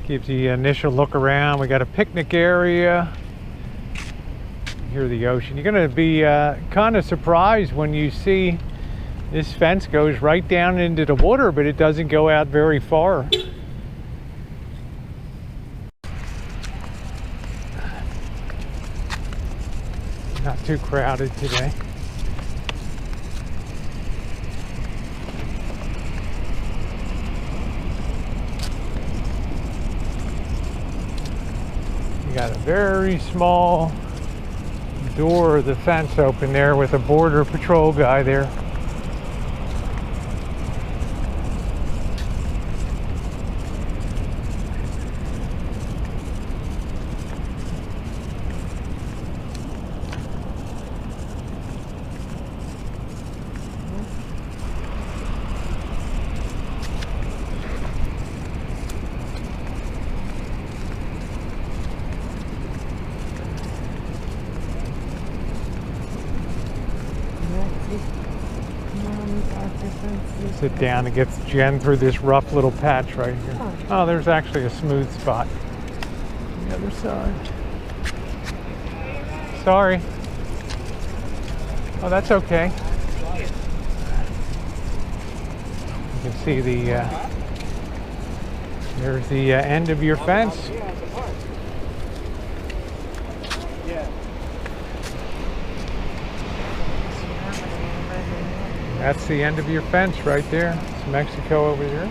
Gives you an initial look around. We got a picnic area. Hear the ocean. You're going to be kind of surprised when you see this fence goes right down into the water, but it doesn't go out very far. Not too crowded today. You got a very small door of the fence open there with a border patrol guy there. Sit down and get Jen through this rough little patch right here. Oh, there's actually a smooth spot on the other side. Sorry. Oh, that's okay. You can see there's the end of your fence. That's the end of your fence right there. It's Mexico over here.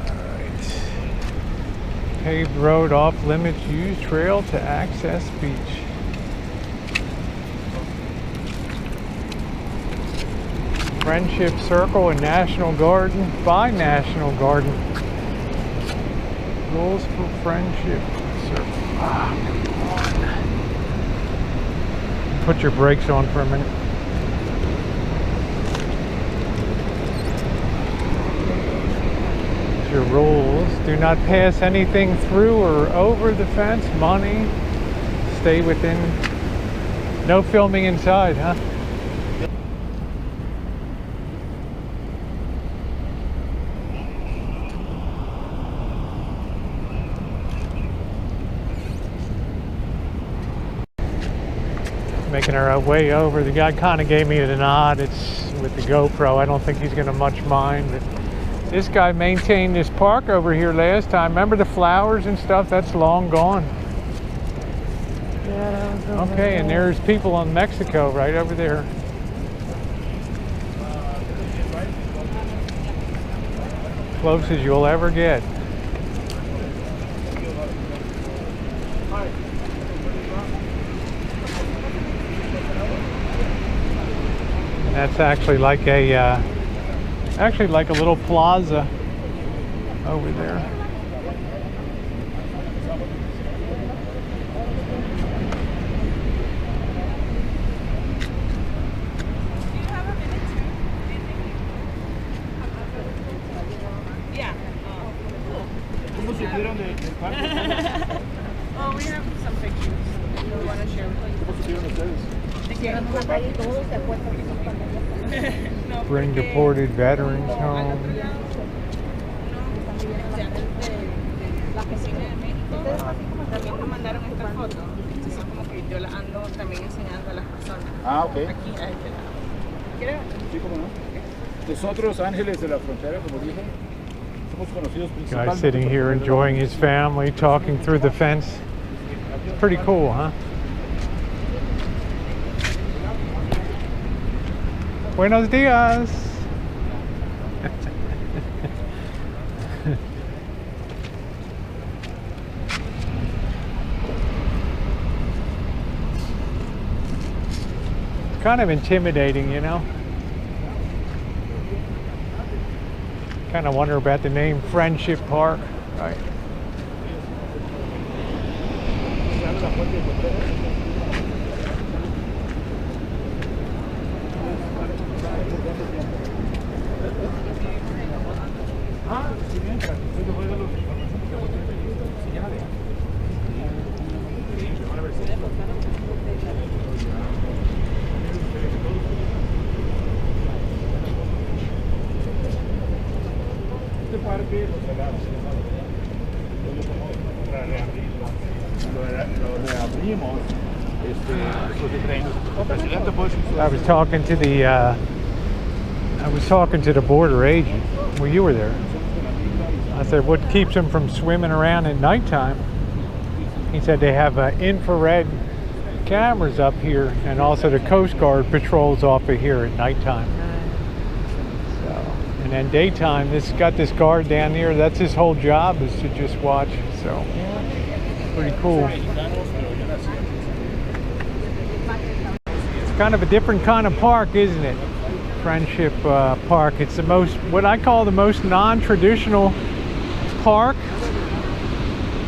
Alright. Paved road off limits used trail to access beach. Friendship Circle and National Garden by National Garden. Rules for Friendship Circle. Ah, come on. Put your brakes on for a minute. Here's your rules. Do not pass anything through or over the fence. Money. Stay within. No filming inside, huh? Making our way over. The guy kind of gave me the nod. It's with the GoPro. I don't think he's going to much mind. But this guy maintained this park over here last time. Remember the flowers and stuff? That's long gone. Yeah, that was over okay, there. and there's people in Mexico right over there. Close as you'll ever get. That's actually like a little plaza over there. Oh, we have some pictures we want to share with you. Bring deported veterans home. También me mandaron esta foto. Entonces como que yo la ando también enseñando a las personas. Ah, ok. Aquí a este lado. ¿Quieres? Sí, cómo no. Nosotros, Ángeles de la Frontera, como dije, somos conocidos principalmente. Guy sitting here enjoying his family, talking through the fence. Pretty cool, huh? Buenos dias. Kind of intimidating, you know. Kind of wonder about the name Friendship Park, right? parque lo cerraron. Lo reabrimos. I was talking to the border agent. Well, you were there. I said, what keeps them from swimming around at nighttime? He said they have infrared cameras up here, and also the Coast Guard patrols off of here at nighttime. So, and then daytime, this got this guard down here. That's his whole job, is to just watch. So, pretty cool. It's kind of a different kind of park, isn't it? Friendship Park. It's the most, what I call the most non-traditional park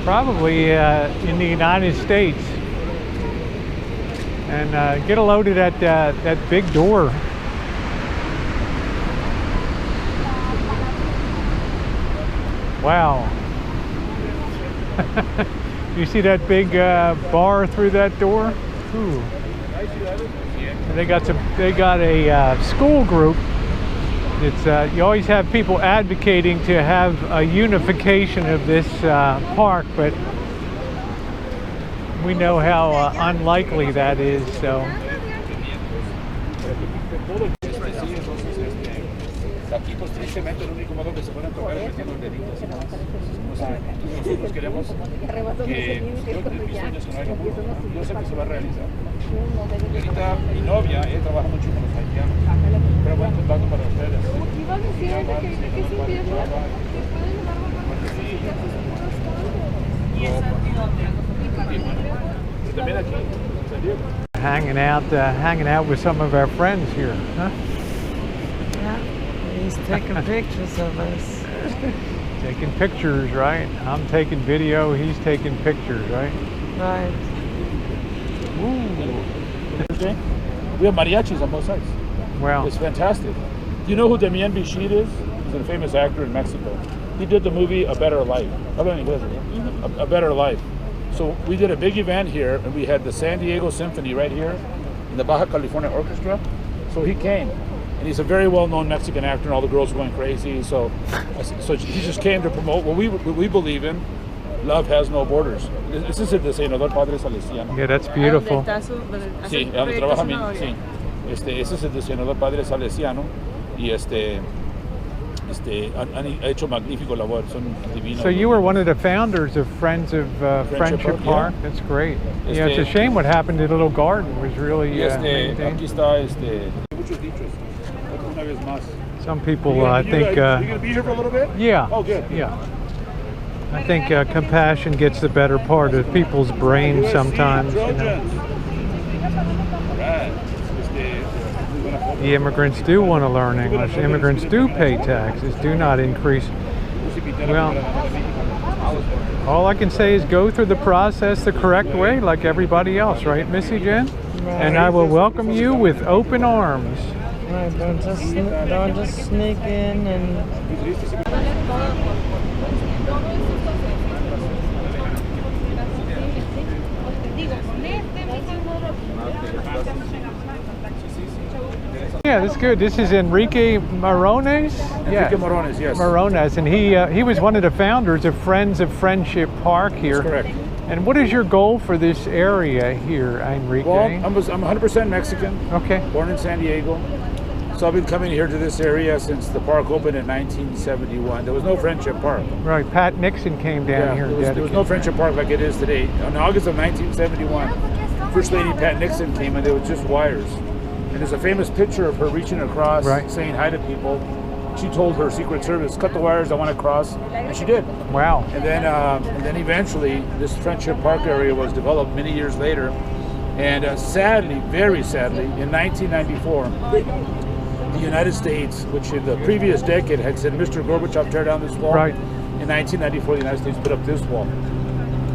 probably in the United States. And get a load of that big door. Wow. You see that big bar through that door? Ooh. And they got a school group. It's you always have people advocating to have a unification of this park, but we know how unlikely that is. So. Aquí pues tristemente el único modo que se pueden tocar es metiendo el dedito así nomás. O sea, nosotros queremos que yo de mis sueños que no haya muro, yo sé que se va a realizar. Y ahorita mi novia, ella trabaja mucho con los haitianos, pero buen contacto para ustedes. También aquí, hanging out with some of our friends here, huh? Yeah. He's taking pictures of us. Taking pictures, right? I'm taking video, he's taking pictures, right? Right. Ooh. We have mariachis on both sides. Wow. It's fantastic. Do you know who Demian Bichir is? He's a famous actor in Mexico. He did the movie A Better Life. A Better Life. So we did a big event here, and we had the San Diego Symphony right here in the Baja California Orchestra. So he came. And he's a very well-known Mexican actor, and all the girls were going crazy. So he just came to promote what we believe in. Love has no borders. This is el diseñador Padre Salesiano. Yeah, that's beautiful. Sí, donde trabaja sí. Ese es el diseñador Padre Salesiano, y han hecho magnífico labor, son divinos. So you were one of the founders of Friends of Friendship Park. Yeah. That's great. Yeah, it's a shame what happened to the little garden. Was really aquí está muchos dichos. Una vez más. Some people I think you gonna be here for a little bit? Yeah. Oh, good. Yeah. I think compassion gets the better part of people's brains sometimes. You know. The immigrants do want to learn English. Immigrants do pay taxes, do not increase. Well, all I can say is go through the process the correct way, like everybody else, right, Missy Jen? Right. And I will welcome you with open arms. Right, don't just sneak in and... Yeah, that's good. This is Enrique Morones. Enrique Morones, yes. Morones, and he was one of the founders of Friends of Friendship Park here. That's correct. And what is your goal for this area here, Enrique? Well, I'm 100% Mexican. Okay. Born in San Diego. So I've been coming here to this area since the park opened in 1971. There was no Friendship Park. Right. Pat Nixon came down here. There was no Friendship Park like it is today. In August of 1971, First Lady Pat Nixon came, and there was just wires. And there's a famous picture of her reaching across, saying hi to people. She told her Secret Service, cut the wires, I want to cross, and she did. Wow. And then eventually, this Friendship Park area was developed many years later. And sadly, very sadly, in 1994, the United States, which in the previous decade had said, Mr. Gorbachev, tear down this wall. Right. In 1994, the United States put up this wall.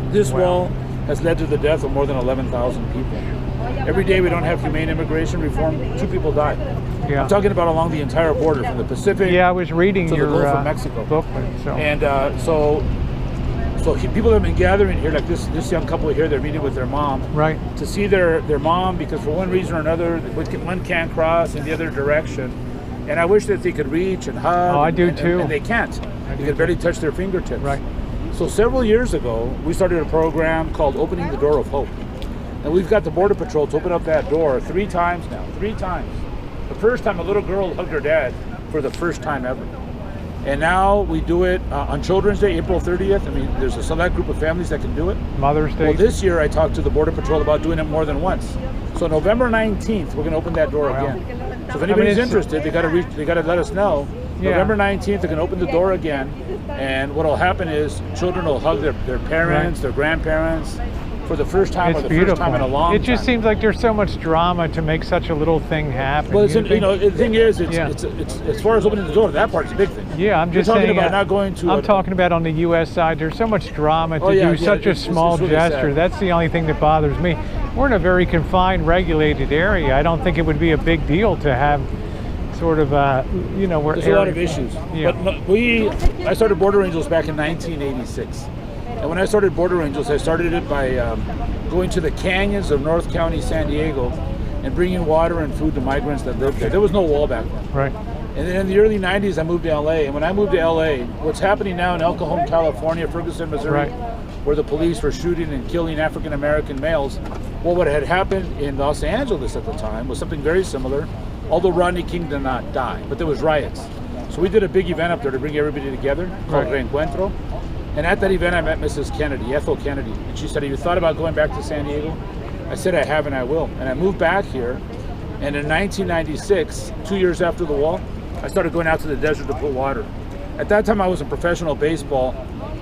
This wall has led to the death of more than 11,000 people. Every day we don't have humane immigration reform, 2 people die. Yeah. I'm talking about along the entire border, from the Pacific I was reading to your the Gulf of Mexico. booklet. So. And people have been gathering here, like this young couple here, they're meeting with their mom. Right. To see their mom, because for one reason or another, one can't cross in the other direction. And I wish that they could reach and hug. Oh, I do and, too. And they can't. They can barely touch their fingertips. Right. So several years ago, we started a program called Opening the Door of Hope. And we've got the Border Patrol to open up that door 3 times now. 3 times. The first time a little girl hugged her dad for the first time ever. And now we do it on Children's Day, April 30th. I mean, there's a select group of families that can do it. Mother's Day. Well, this year I talked to the Border Patrol about doing it more than once. So November 19th, we're going to open that door again. So if anybody's interested, they got to let us know. Yeah. November 19th, they're going to open the door again. And what will happen is children will hug their parents, their grandparents, for the first time It's or the beautiful. first time in a long time. It just seems like there's so much drama to make such a little thing happen. Well, the thing is, it's Yeah. as far as opening the door, that part's a big thing. Yeah, I'm just You're talking saying, about not going to. I'm talking about on the U.S. side. There's so much drama to do such a small it's really gesture. sad. That's the only thing that bothers me. We're in a very confined, regulated area. I don't think it would be a big deal to have sort of, where There's a lot of issues. Yeah. But I started Border Angels back in 1986. And when I started Border Angels, I started it by going to the canyons of North County, San Diego, and bringing water and food to migrants that lived there. There was no wall back then. Right. And then in the early 90s, I moved to LA. And when I moved to LA, what's happening now in El Cajon, California, Ferguson, Missouri, where the police were shooting and killing African American males, well, what had happened in Los Angeles at the time was something very similar, although Rodney King did not die, but there was riots. So we did a big event up there to bring everybody together called Reencuentro. And at that event, I met Mrs. Kennedy, Ethel Kennedy. And she said, have you thought about going back to San Diego? I said, I have and I will. And I moved back here. And in 1996, 2 years after the wall, I started going out to the desert to put water. At that time, I was in professional baseball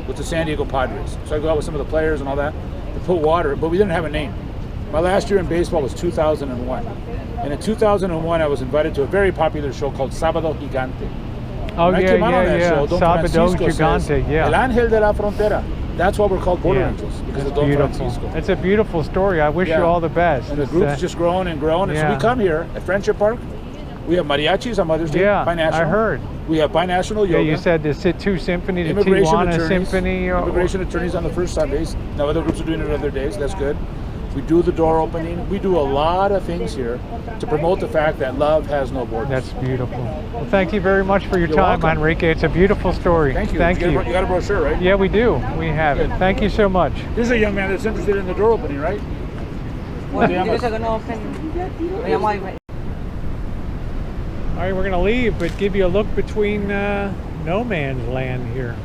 with the San Diego Padres. So I go out with some of the players and all that to put water, but we didn't have a name. My last year in baseball was 2001. And in 2001, I was invited to a very popular show called Sábado Gigante. Oh, When I came out on that show, Don Sábado Francisco Gigante, says, yeah. El Ángel de la Frontera. That's why we're called Border Angels, because It's of Don beautiful. Francisco. It's a beautiful story. I wish you all the best. And the group's just growing and growing. And so we come here at Friendship Park. We have mariachis on Mother's Day, binational. I heard. We have binational yoga. Yeah, you said the Sit-2 Symphony, the Immigration Tijuana attorneys, Symphony. immigration attorneys on the first Sundays. Now other groups are doing it other days. That's good. We do the door opening. We do a lot of things here to promote the fact that love has no borders. That's beautiful. Well, thank you very much for your You're time, welcome. Enrique. It's a beautiful story. Thank you. Thank you. You got a brochure, right? Yeah, we do. We have it. Thank you so much. Here's a young man that's interested in the door opening, right? Well, you're gonna open. All right, we're going to leave, but give you a look between no man's land here.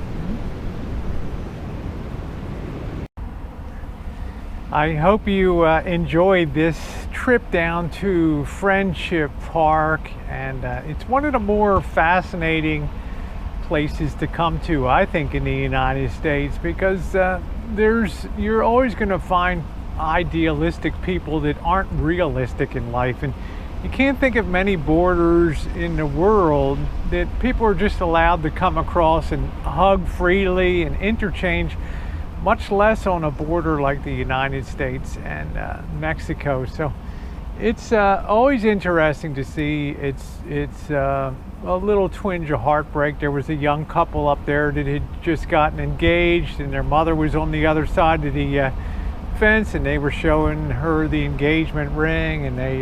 I hope you enjoyed this trip down to Friendship Park, and it's one of the more fascinating places to come to, I think, in the United States, because you're always going to find idealistic people that aren't realistic in life, and you can't think of many borders in the world that people are just allowed to come across and hug freely and interchange, much less on a border like the United States and Mexico. So it's always interesting to see. It's a little twinge of heartbreak. There was a young couple up there that had just gotten engaged, and their mother was on the other side of the fence, and they were showing her the engagement ring, and they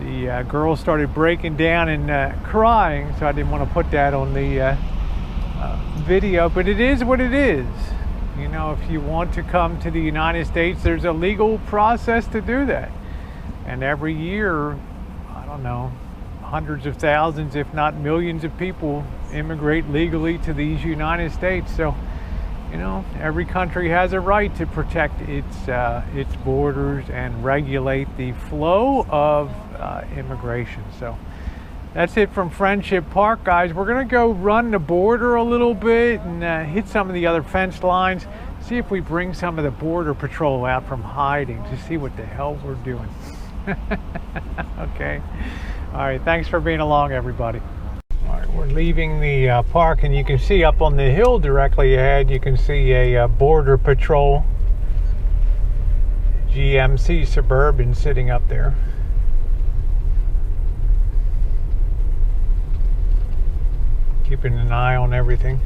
the girl started breaking down and crying, so I didn't want to put that on the video, but it is what it is. You know, if you want to come to the United States, there's a legal process to do that, and every year, I don't know, hundreds of thousands, if not millions of people immigrate legally to these United States. So you know, every country has a right to protect its borders and regulate the flow of immigration. So that's it from Friendship Park, guys. We're gonna go run the border a little bit and hit some of the other fence lines, see if we bring some of the Border Patrol out from hiding to see what the hell we're doing. Okay. All right, thanks for being along, everybody. All right, we're leaving the park, and you can see up on the hill directly ahead, you can see a Border Patrol GMC Suburban sitting up there. Keeping an eye on everything.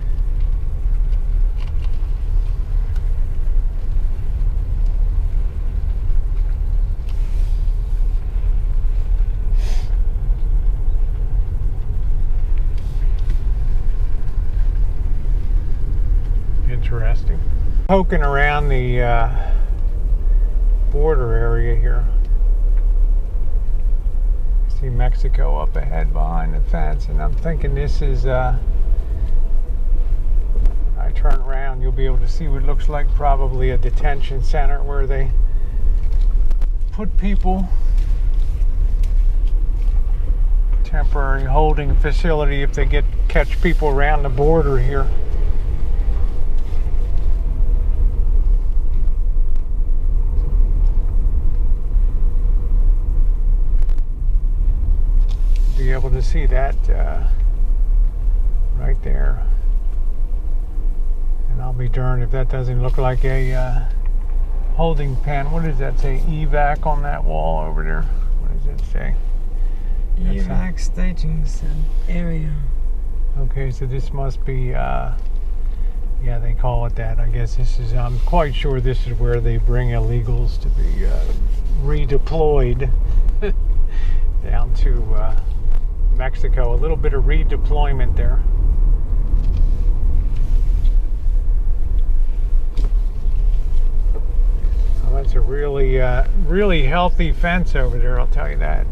poking around the border area here. See Mexico up ahead behind the fence, and I'm thinking this is I turn around, you'll be able to see what looks like probably a detention center where they put people, temporary holding facility if they catch people around the border here. Be able to see that right there. And I'll be darned if that doesn't look like a holding pen. What does that say? Evac on that wall over there. What does it say? Evac staging area. Okay, so this must be, yeah, they call it that. I guess this is, I'm quite sure this is where they bring illegals to be redeployed down to Mexico. A little bit of redeployment there. Well, that's a really, really healthy fence over there, I'll tell you that.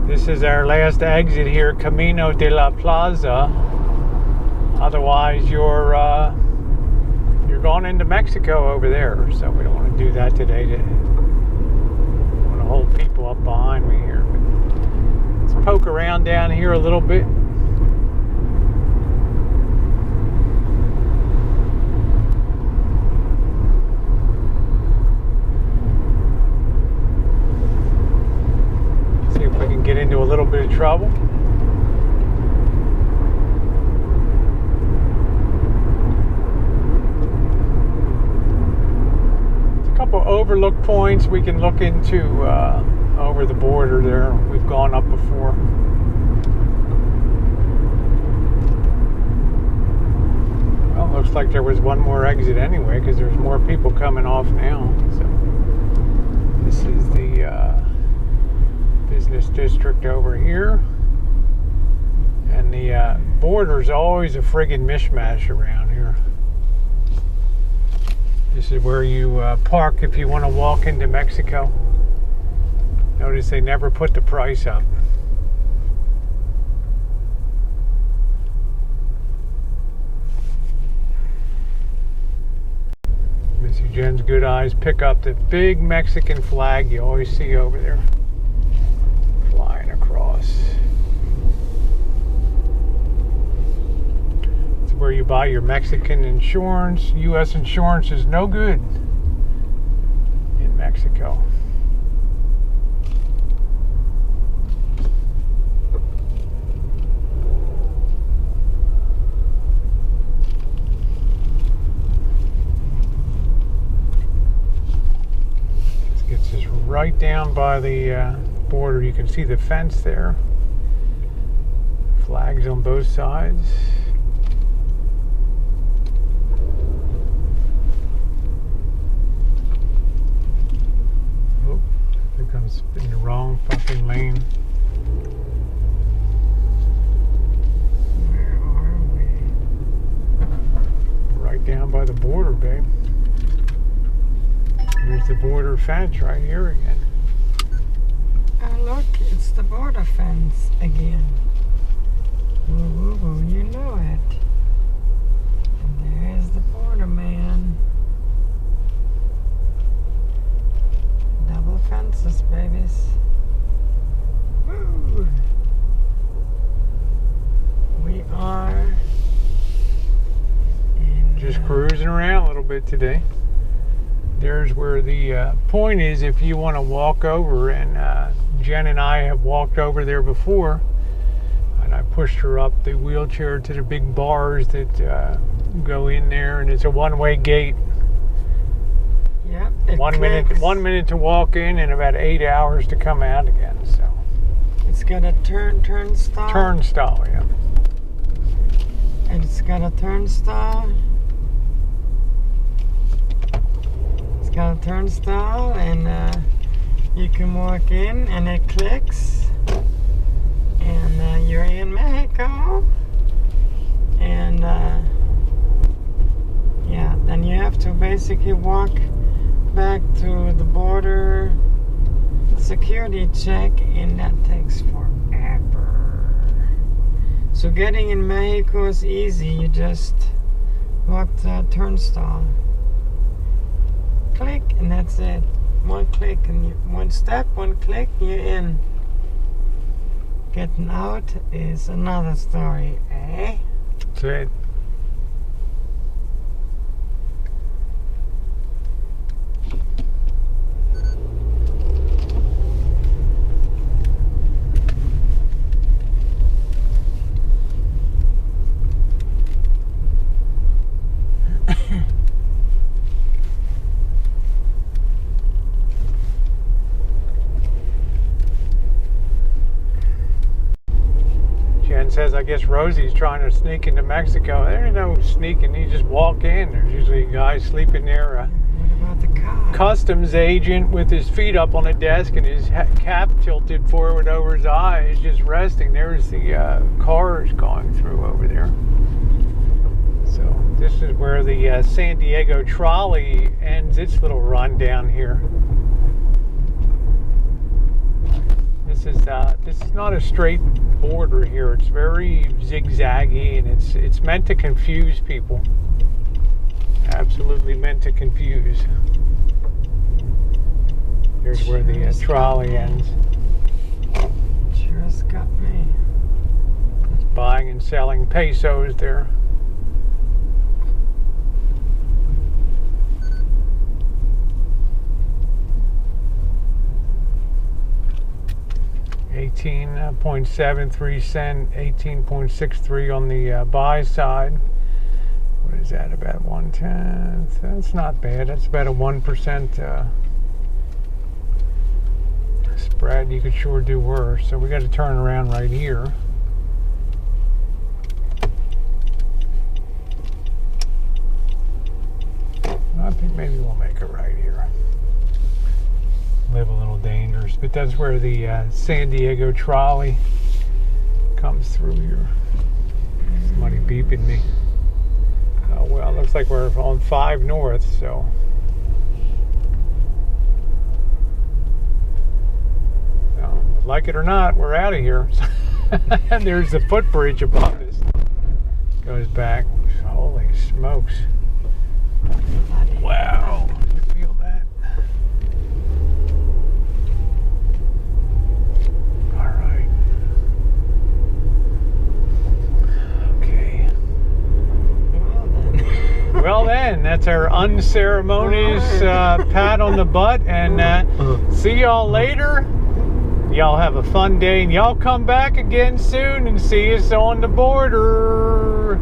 This is our last exit here, Camino de la Plaza. Otherwise, you're going into Mexico over there. So we don't want to do that today. I want to hold people up behind me here. But let's poke around down here a little bit. Get into a little bit of trouble. There's a couple overlook points we can look into over the border there. We've gone up before. Well, looks like there was one more exit anyway because there's more people coming off now. So this is the business district over here, and the border's always a friggin' mishmash around here. This is where you park if you want to walk into Mexico. Notice they never put the price up. Missy Jen's good eyes pick up the big Mexican flag you always see over there. Flying across. It's where you buy your Mexican insurance. U.S. insurance is no good in Mexico. This gets us right down by the border. You can see the fence there. Flags on both sides. Oh, I think I'm in the wrong fucking lane. Where are we? Right down by the border, babe. Here's the border fence right here again. Oh, look, it's the border fence again. Woo, woo, woo, you know it. And there's the border man. Double fences, babies. Woo! We are in, Just cruising around a little bit today. There's where the point is if you want to walk over, and Jen and I have walked over there before, and I pushed her up the wheelchair to the big bars that go in there, and it's a one-way gate. Yep. 1 minute to walk in and about 8 hours to come out again. So It's got a turnstile. turnstile, yeah. And it's got a turnstile. It's got a turnstile, and You can walk in and it clicks, and you're in Mexico. And yeah, then you have to basically walk back to the border security check, and that takes forever. So getting in Mexico is easy. You just walk the turnstile, click, and that's it. One click and one step, one click, you're in. Getting out is another story, eh? That's it. Jen says, I guess Rosie's trying to sneak into Mexico. There ain't no sneaking. You just walk in. There's usually a guy sleeping there. What about the car? Customs agent with his feet up on a desk and his cap tilted forward over his eyes, just resting. There's the cars going through over there. So this is where the San Diego trolley ends its little run down here. This is not a straight border here. It's very zigzaggy, and it's meant to confuse people. Absolutely meant to confuse. Here's where the trolley ends. Sure got me. It's buying and selling pesos there. $18.73 cent, 18.63 on the buy side. What is that? About 1/10. That's not bad. That's about a 1% spread. You could sure do worse. So we got to turn around right here. I think maybe we'll make it right here. Live a little dangerous, but that's where the San Diego trolley comes through here. Somebody beeping me. Oh well, looks like we're on 5 North, so. Well, like it or not, we're out of here. And there's the footbridge above us. Goes back. Holy smokes. Wow. Feel that. Well then, that's our unceremonious pat on the butt, and see y'all later. Y'all have a fun day, and y'all come back again soon and see us on the border.